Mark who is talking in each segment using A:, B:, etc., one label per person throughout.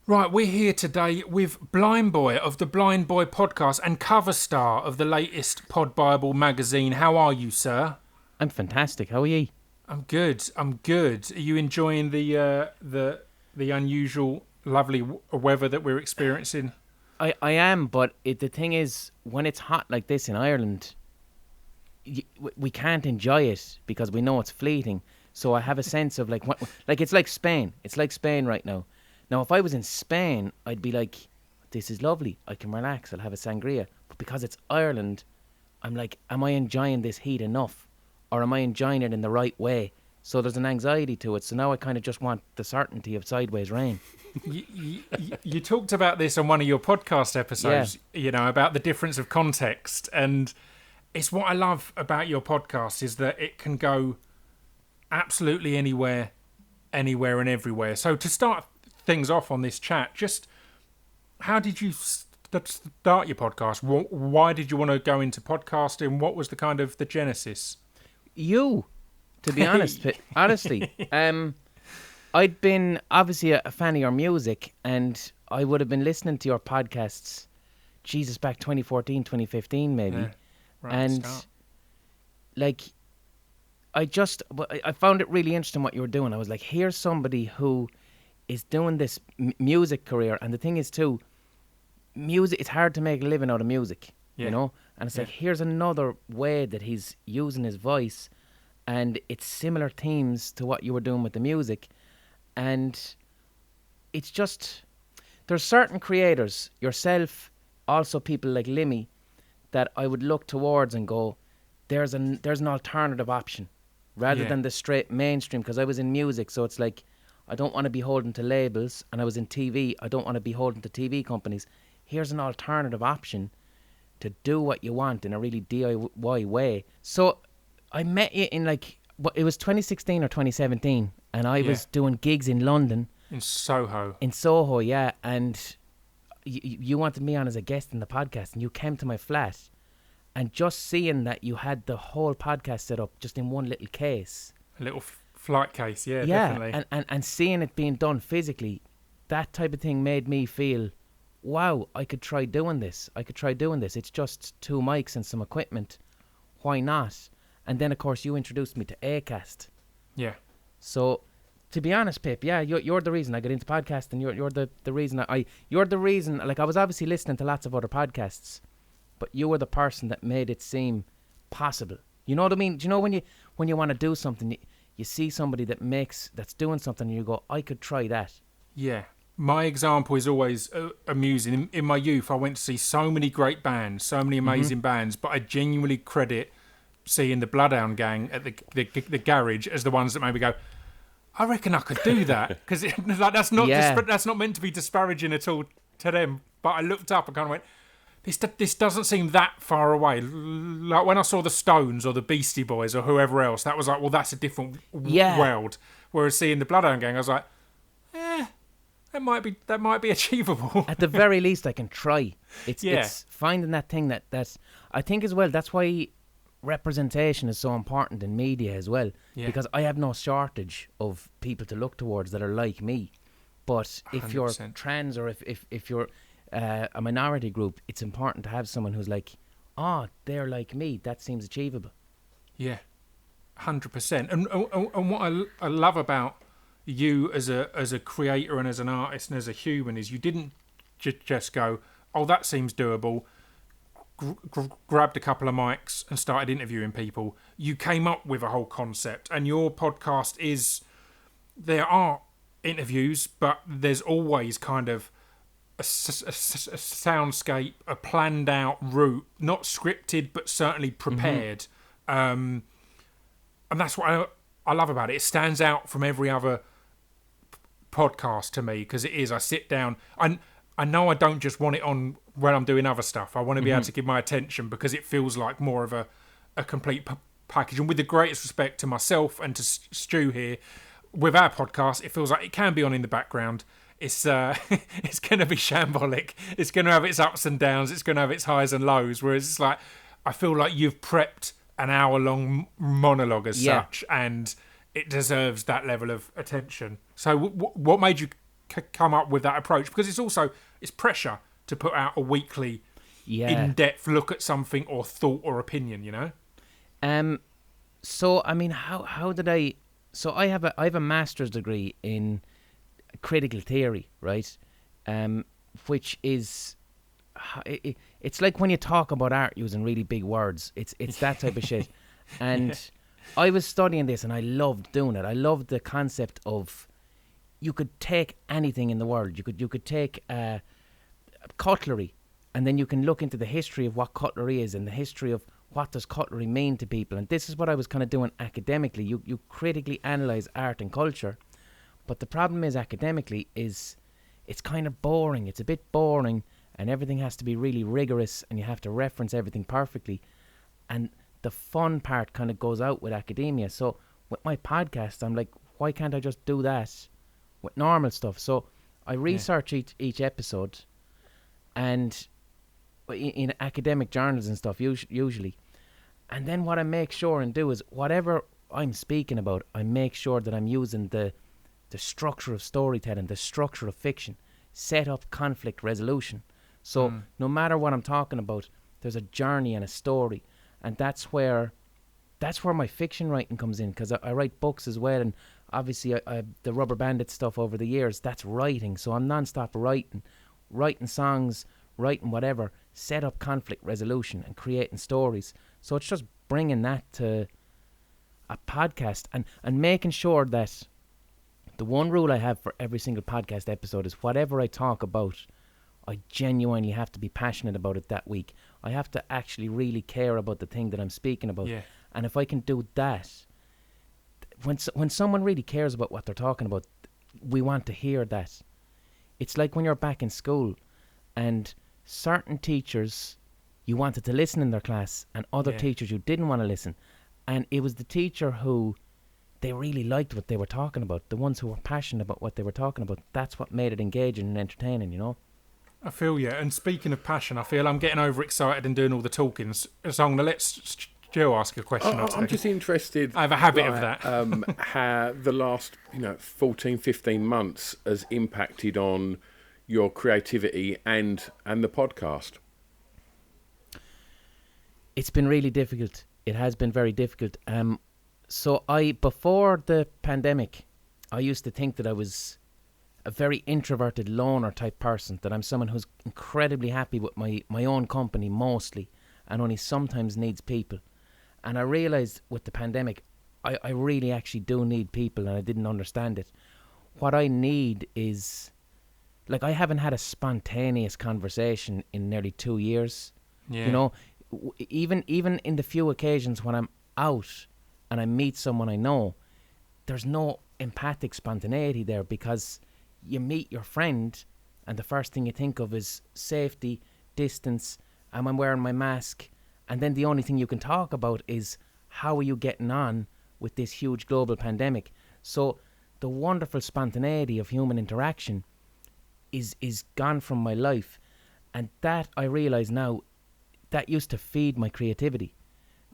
A: Right, we're here today with Blindboy of the Blindboy Podcast and cover star of the latest Pod Bible magazine. How are you, sir?
B: I'm fantastic. How are you?
A: I'm good. Are you enjoying the unusual, lovely weather that we're experiencing?
B: I am, but the thing is, when it's hot like this in Ireland, we can't enjoy it because we know it's fleeting. So I have a sense of like it's like Spain. It's like Spain right now. Now, if I was in Spain, I'd be like, this is lovely. I can relax. I'll have a sangria. But because it's Ireland, I'm like, am I enjoying this heat enough? Or am I enjoying it in the right way? So there's an anxiety to it. So now I kind of just want the certainty of sideways rain.
A: You talked about this on one of your podcast episodes, about the difference of context. And it's what I love about your podcast is that it can go absolutely anywhere and everywhere. So to start things off on this chat, just how did you start your podcast? Why did you want to go into podcasting? What was the kind of the genesis?
B: You, to be honest, honestly, I'd been obviously a fan of your music, and I would have been listening to your podcasts, Jesus, back 2014, 2015 maybe.
A: Yeah, right,
B: and
A: start.
B: like, I found it really interesting what you were doing. I was like, here's somebody who is doing this music career, and the thing is too, music, it's hard to make a living out of music,
A: Yeah.
B: you know, and it's like, here's another way that he's using his voice, and it's similar themes to what you were doing with the music, and it's just, there's certain creators, yourself, also people like Limmy, that I would look towards and go, there's an alternative option rather than the straight mainstream, because I was in music, so it's like, I don't want to be holding to labels, and I was in TV, I don't want to be holding to TV companies. Here's an alternative option to do what you want in a really DIY way. So I met you in it was 2016 or 2017, and I was doing gigs in London.
A: In Soho.
B: In Soho, yeah, and you wanted me on as a guest in the podcast, and you came to my flat, and just seeing that you had the whole podcast set up just in one little case.
A: A little flight case, definitely.
B: And seeing it being done physically, that type of thing made me feel, wow, I could try doing this. It's just 2 mics and some equipment. Why not? And then, of course, you introduced me to Acast.
A: Yeah.
B: So, to be honest, Pip, yeah, you're the reason I got into podcasting. You're the reason you're the reason. Like, I was obviously listening to lots of other podcasts, but you were the person that made it seem possible. You know what I mean? Do you know when you want to do something, you see somebody that's doing something, and you go, I could try that.
A: Yeah. My example is always amusing. In my youth, I went to see so many great bands, so many amazing bands, but I genuinely credit seeing the Bloodhound Gang at the garage as the ones that made me go, I reckon I could do that. Because that's not meant to be disparaging at all to them. But I looked up and kind of went, this doesn't seem that far away. Like when I saw the Stones or the Beastie Boys or whoever else, that was like, well, that's a different world. Whereas seeing the Bloodhound Gang, I was like, that might be achievable.
B: At the very least, I can try. It's finding that thing that I think as well. That's why representation is so important in media as well. Yeah. Because I have no shortage of people to look towards that are like me. But if 100%. You're trans or if you're a minority group, it's important to have someone who's like, they're like me. That seems achievable.
A: Yeah, 100%. And what I love about you as a creator and as an artist and as a human is you didn't just go, that seems doable, grabbed a couple of mics and started interviewing people. You came up with a whole concept, and your podcast there are interviews, but there's always kind of a soundscape, a planned out route, not scripted but certainly prepared. And that's what I love about it. It stands out from every other podcast to me, because it is, I sit down, I know I don't just want it on when I'm doing other stuff. I want to be able to give my attention, because it feels like more of a complete package. And with the greatest respect to myself and to Stu here, with our podcast, it feels like it can be on in the background. It's it's going to be shambolic. It's going to have its ups and downs. It's going to have its highs and lows. Whereas it's like, I feel like you've prepped an hour-long monologue as such, and it deserves that level of attention. So what made you come up with that approach? Because it's pressure to put out a weekly, in-depth look at something or thought or opinion.
B: So I mean, how did I? So I have a master's degree in critical theory, right? Which is, it's like when you talk about art using really big words. It's that type of shit. And I was studying this, and I loved doing it. I loved the concept of you could take anything in the world. You could take cutlery, and then you can look into the history of what cutlery is and the history of what does cutlery mean to people. And this is what I was kind of doing academically. You critically analyse art and culture, but the problem is academically is it's kind of boring. It's a bit boring, and everything has to be really rigorous, and you have to reference everything perfectly. And the fun part kind of goes out with academia. So with my podcast, I'm like, why can't I just do that with normal stuff? So I research each episode, and in academic journals and stuff usually. And then what I make sure and do is whatever I'm speaking about, I make sure that I'm using the structure of storytelling, the structure of fiction, set up conflict resolution. So no matter what I'm talking about, there's a journey and a story. And that's where my fiction writing comes in, because I write books as well. And obviously the Rubber Bandit stuff over the years, that's writing. So I'm non-stop writing songs, writing whatever, set up conflict resolution and creating stories. So it's just bringing that to a podcast and making sure that the one rule I have for every single podcast episode is whatever I talk about, I genuinely have to be passionate about it that week. I have to actually really care about the thing that I'm speaking about.
A: Yeah.
B: And if I can do that, when someone really cares about what they're talking about, we want to hear that. It's like when you're back in school and certain teachers you wanted to listen in their class, and other teachers you didn't want to listen. And it was the teacher who they really liked what they were talking about, the ones who were passionate about what they were talking about. That's what made it engaging and entertaining, you know?
A: I feel you. And speaking of passion, I feel I'm getting overexcited and doing all the talking. So I'm going to let Stu ask a question.
C: I'm just interested.
A: I have a habit of that.
C: How the last 14, 15 months has impacted on your creativity and the podcast.
B: It's been really difficult. It has been very difficult. So before the pandemic, I used to think that I was a very introverted loner type person, that I'm someone who's incredibly happy with my own company mostly, and only sometimes needs people. And I realised with the pandemic, I really actually do need people, and I didn't understand it. What I need is, like, I haven't had a spontaneous conversation in nearly 2 years.
A: Yeah.
B: You know, even in the few occasions when I'm out and I meet someone I know, there's no empathic spontaneity there, because you meet your friend and the first thing you think of is safety, distance, and I'm wearing my mask, and then the only thing you can talk about is how are you getting on with this huge global pandemic. So the wonderful spontaneity of human interaction is gone from my life, and that I realise now, that used to feed my creativity.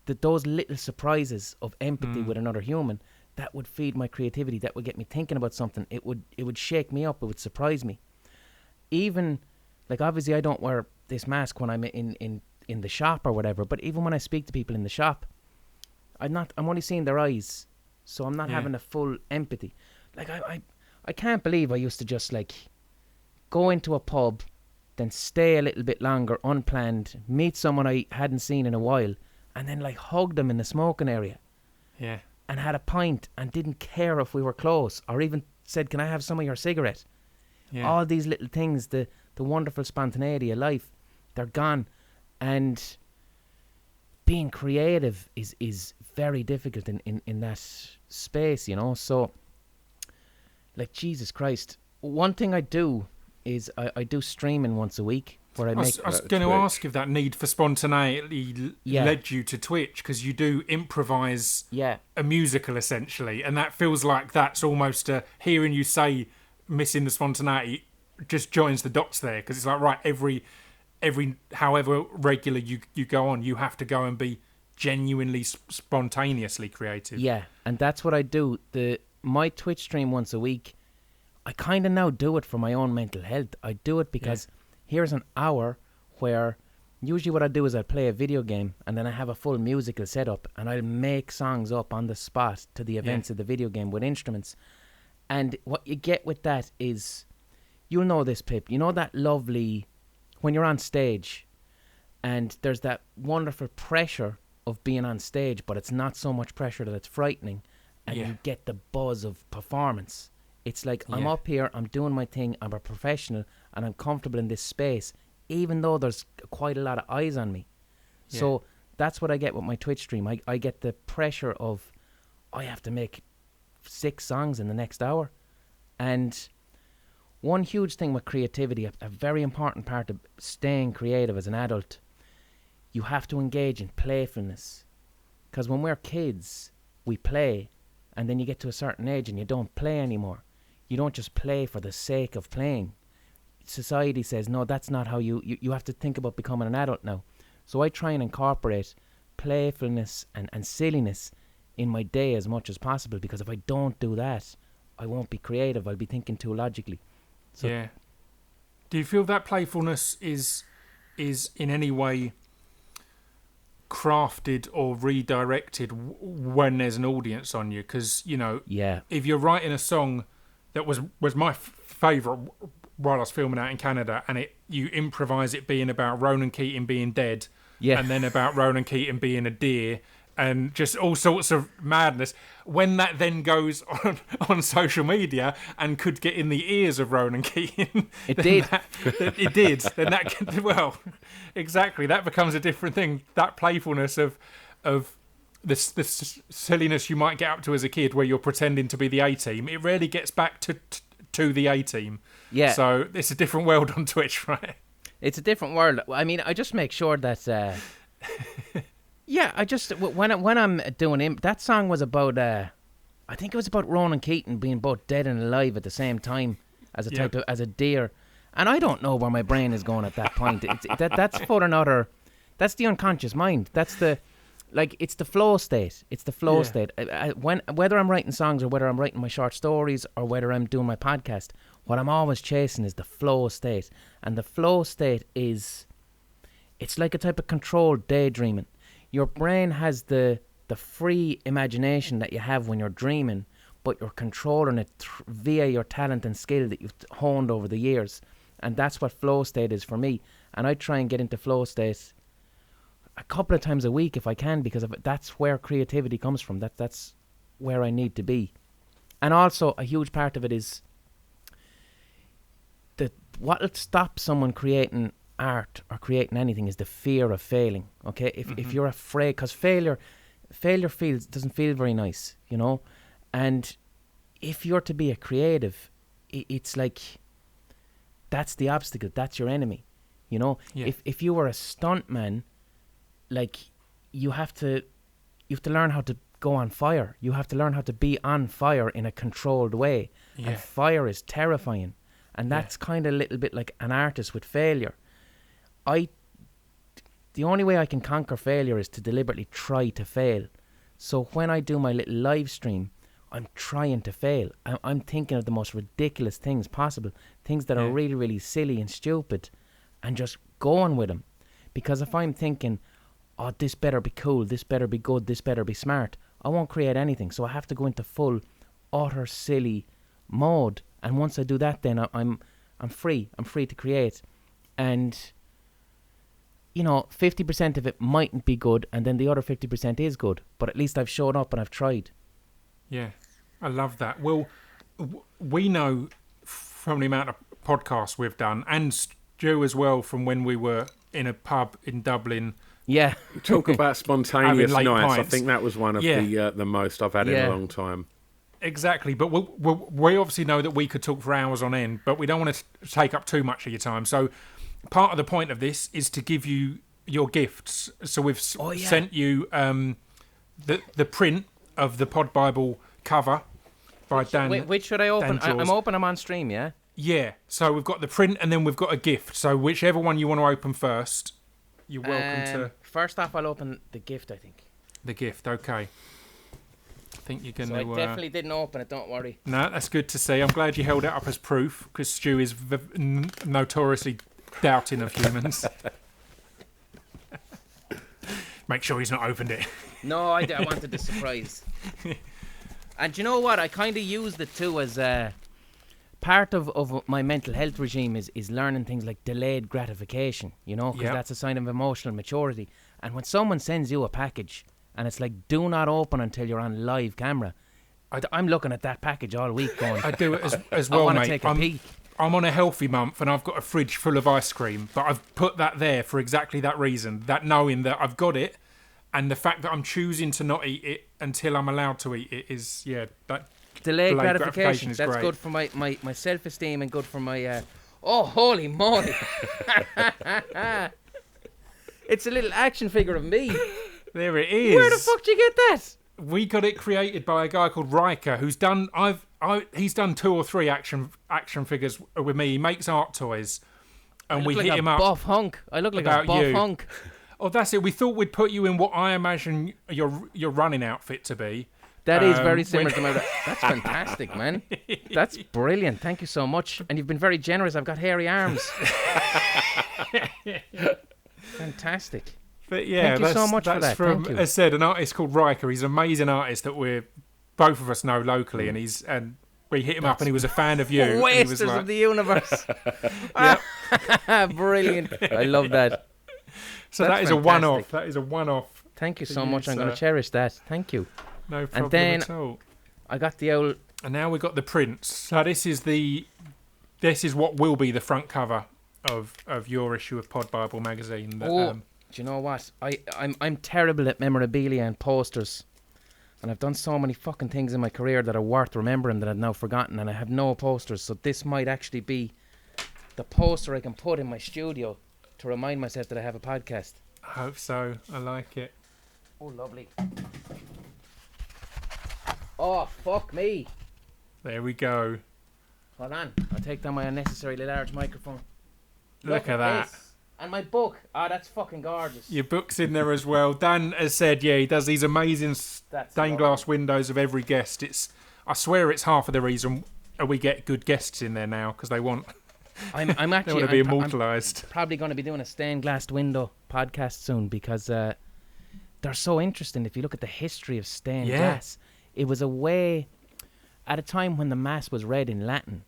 B: That those little surprises of empathy with another human, that would feed my creativity. That would get me thinking about something. It would shake me up. It would surprise me. Even, like, obviously I don't wear this mask when I'm in the shop or whatever, but even when I speak to people in the shop, I'm only seeing their eyes, so I'm not having a full empathy. Like, I can't believe I used to just, like, go into a pub, then stay a little bit longer unplanned, meet someone I hadn't seen in a while, and then, like, hug them in the smoking area.
A: Yeah.
B: And had a pint and didn't care if we were close, or even said, can I have some of your cigarette? Yeah. All these little things, the wonderful spontaneity of life, they're gone. And being creative is very difficult in that space, you know? So, like, Jesus Christ. One thing I do is I do streaming once a week, where I
A: was going to ask if that need for spontaneity led you to Twitch, because you do improvise a musical essentially, and that feels like that's almost hearing you say missing the spontaneity just joins the dots there, because it's like, right, every however regular you go on, you have to go and be genuinely spontaneously creative.
B: Yeah, and that's what I do. My Twitch stream once a week, I kind of now do it for my own mental health. I do it because here's an hour where usually what I do is I play a video game and then I have a full musical setup and I'll make songs up on the spot to the events of the video game with instruments. And what you get with that is, you'll know this, Pip, you know that lovely, when you're on stage and there's that wonderful pressure of being on stage, but it's not so much pressure that it's frightening, and you get the buzz of performance. It's like, I'm up here, I'm doing my thing, I'm a professional, and I'm comfortable in this space, even though there's quite a lot of eyes on me. So that's what I get with my Twitch stream. I get the pressure of, I have to make 6 songs in the next hour. And one huge thing with creativity, a very important part of staying creative as an adult, you have to engage in playfulness. Because when we're kids, we play, and then you get to a certain age and you don't play anymore. You don't just play for the sake of playing. Society says, no, that's not how you have to think about becoming an adult now. So I try and incorporate playfulness and silliness in my day as much as possible, because if I don't do that, I won't be creative. I'll be thinking too logically. So
A: do you feel that playfulness is in any way crafted or redirected when there's an audience on you? Because, you know, if you're writing a song that was my favourite while I was filming out in Canada, and you improvise it being about Ronan Keating being dead, and then about Ronan Keating being a deer, and just all sorts of madness, when that then goes on social media and could get in the ears of Ronan Keating,
B: it did.
A: Then that can, well, exactly, that becomes a different thing. That playfulness of this silliness you might get up to as a kid, where you're pretending to be the A team, it rarely gets back to the A team.
B: Yeah.
A: So it's a different world on Twitch, right?
B: It's a different world. I mean, I just make sure that. I just when I'm doing that song was about. I think it was about Ronan Keating being both dead and alive at the same time, as a type of, as a deer, and I don't know where my brain is going at that point. That's for another. That's the unconscious mind. That's the. Like, it's the flow state. It's the flow state. Whether I'm writing songs or whether I'm writing my short stories or whether I'm doing my podcast, what I'm always chasing is the flow state. And the flow state is, it's like a type of controlled daydreaming. Your brain has the free imagination that you have when you're dreaming, but you're controlling it via your talent and skill that you've honed over the years. And that's what flow state is for me. And I try and get into flow state a couple of times a week if I can, because that's where creativity comes from. That's where I need to be. And also a huge part of it is that what'll stop someone creating art or creating anything is the fear of failing. Okay, if you're afraid, because failure doesn't feel very nice, you know. And if you're to be a creative, it's like that's the obstacle. That's your enemy, you know. If you were a stuntman, like, you have to learn how to go on fire. You have to learn how to be on fire in a controlled way. And fire is terrifying. And that's kind of a little bit like an artist with failure. The only way I can conquer failure is to deliberately try to fail. So when I do my little live stream, I'm trying to fail. I'm thinking of the most ridiculous things possible. Things that are really, really silly and stupid, and just going with them. Because if I'm thinking, oh, this better be cool, this better be good, this better be smart, I won't create anything. So I have to go into full, utter silly mode. And once I do that, then I'm free. I'm free to create. And, you know, 50% of it mightn't be good, and then the other 50% is good. But at least I've shown up and I've tried. Yeah,
A: I love that. Well, we know from the amount of podcasts we've done, and Stu as well, from when we were in a pub in Dublin.
C: Yeah. Talk about spontaneous nights.
A: Pints.
C: I think that was one of the most I've had in a long time.
A: Exactly. But we obviously know that we could talk for hours on end, but we don't want to take up too much of your time. So part of the point of this is to give you your gifts. So we've sent you the print of the Pod Bible cover by Dan.
B: Which should I open? I'm open. I'm on stream, yeah?
A: Yeah. So we've got the print and then we've got a gift. So whichever one you want to open first, you're welcome to.
B: First off, I'll open the gift, I think.
A: The gift, okay. think you're going
B: So
A: to...
B: I definitely didn't open it, don't worry.
A: No, that's good to see. I'm glad you held it up as proof, because Stu is notoriously doubting of humans. Make sure he's not opened it.
B: No, I wanted the surprise. And you know what? I kind of used it too as part of my mental health regime is learning things like delayed gratification, you know, because that's a sign of emotional maturity. And when someone sends you a package and it's like, do not open until you're on live camera, I'm looking at that package all week going...
A: I do it as well,
B: I want
A: mate.
B: to take a peek.
A: I'm on a healthy month and I've got a fridge full of ice cream, but I've put that there for exactly that reason, that knowing that I've got it, and the fact that I'm choosing to not eat it until I'm allowed to eat it is, that
B: delayed gratification.
A: Is
B: That's
A: great.
B: good for my self-esteem and good for my... Oh, holy moly. It's a little action figure of me.
A: There it is.
B: Where the fuck did you get that?
A: We got it created by a guy called Riker, who's done... he's done 2 or 3 action figures with me. He makes art toys. And we hit him up.
B: Buff hunk. I look like a buff hunk.
A: Oh, that's it. We thought we'd put you in what I imagine your running outfit to be.
B: That is very similar to my... That's fantastic, man. That's brilliant. Thank you so much. And you've been very generous. I've got hairy arms. Fantastic.
A: But yeah,
B: thank you so much for that.
A: From,
B: Thank you.
A: as said, an artist called Riker. He's an amazing artist that both of us know locally, and we hit him up, and he was a fan of you.
B: Wasters
A: like,
B: of the universe. Brilliant. I love that.
A: So
B: That's
A: that is
B: fantastic.
A: a one-off. That is a one-off.
B: Thank you so much. I'm going to cherish that. Thank you.
A: No problem
B: and then
A: at all.
B: I got the old...
A: And now we've got the prints. So this is what will be the front cover of your issue of Pod Bible magazine. That,
B: do you know what? I'm terrible at memorabilia and posters. And I've done so many fucking things in my career that are worth remembering that I've now forgotten, and I have no posters. So this might actually be the poster I can put in my studio to remind myself that I have a podcast.
A: I hope so. I like it.
B: Oh, lovely. Oh, fuck me.
A: There we go.
B: Hold on. I'll take down my unnecessarily large microphone.
A: Look at that.
B: This. And my book. Oh, that's fucking gorgeous.
A: Your book's in there as well. Dan has said, he does these amazing stained glass windows of every guest. I swear it's half of the reason we get good guests in there now, because they want...
B: I'm actually...
A: they want to be immortalised.
B: I'm probably going to be doing a stained glass window podcast soon, because they're so interesting. If you look at the history of stained glass, it was a way... At a time when the Mass was read in Latin,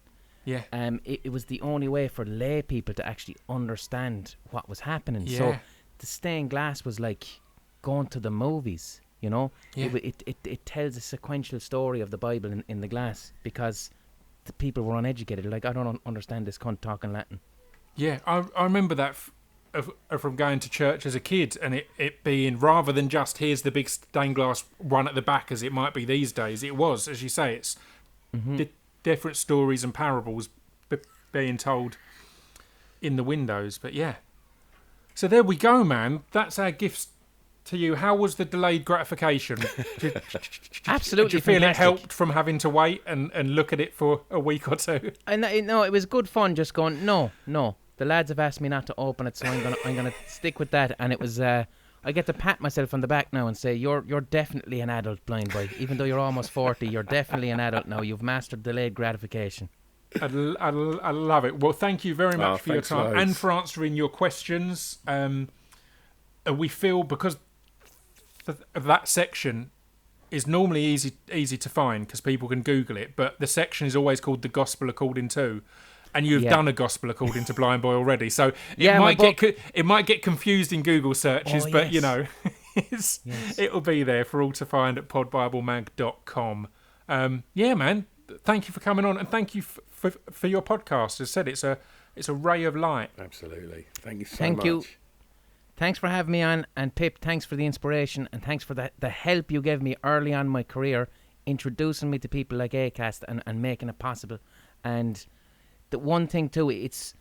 B: it was the only way for lay people to actually understand what was happening. Yeah. So the stained glass was like going to the movies, you know? Yeah. It tells a sequential story of the Bible in the glass, because the people were uneducated. Like, I don't understand this cunt talking Latin. Yeah,
A: I remember that from going to church as a kid, and it being, rather than just here's the big stained glass one at the back as it might be these days, it was, as you say, it's different stories and parables being told in the windows. But yeah, so there we go, man. That's our gifts to you. How was the delayed gratification?
B: Absolutely.
A: Did you feel fantastic. It helped from having to wait and look at it for a week or two?
B: No, it was good fun just going, no. The lads have asked me not to open it, so I'm gonna stick with that. And it was I get to pat myself on the back now and say, you're definitely an adult, Blindboy. Even though you're almost 40, you're definitely an adult now. You've mastered delayed gratification.
A: I love it. Well, thank you very much for your time and for answering your questions. We feel, because that section is normally easy to find because people can Google it, but the section is always called The Gospel According To, and you've done a Gospel According to Blindboy already, so it might get confused in Google searches, but you know, it'll be there for all to find at podbiblemag.com. Yeah, man, thank you for coming on, and thank you for your podcast. As I said, it's a ray of light.
C: Absolutely. Thank you so much.
B: Thank you. Thanks for having me on, and Pip, thanks for the inspiration, and thanks for the help you gave me early on in my career, introducing me to people like Acast and making it possible. And the one thing too, it's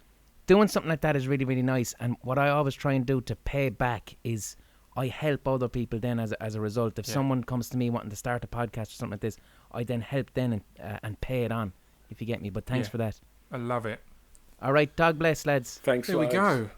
B: doing something like that is really, really nice. And what I always try and do to pay back is I help other people then as a result. If someone comes to me wanting to start a podcast or something like this, I then help them and pay it on, if you get me. But thanks for that.
A: I love it.
B: All right, God bless, lads.
C: Thanks,
A: There we go.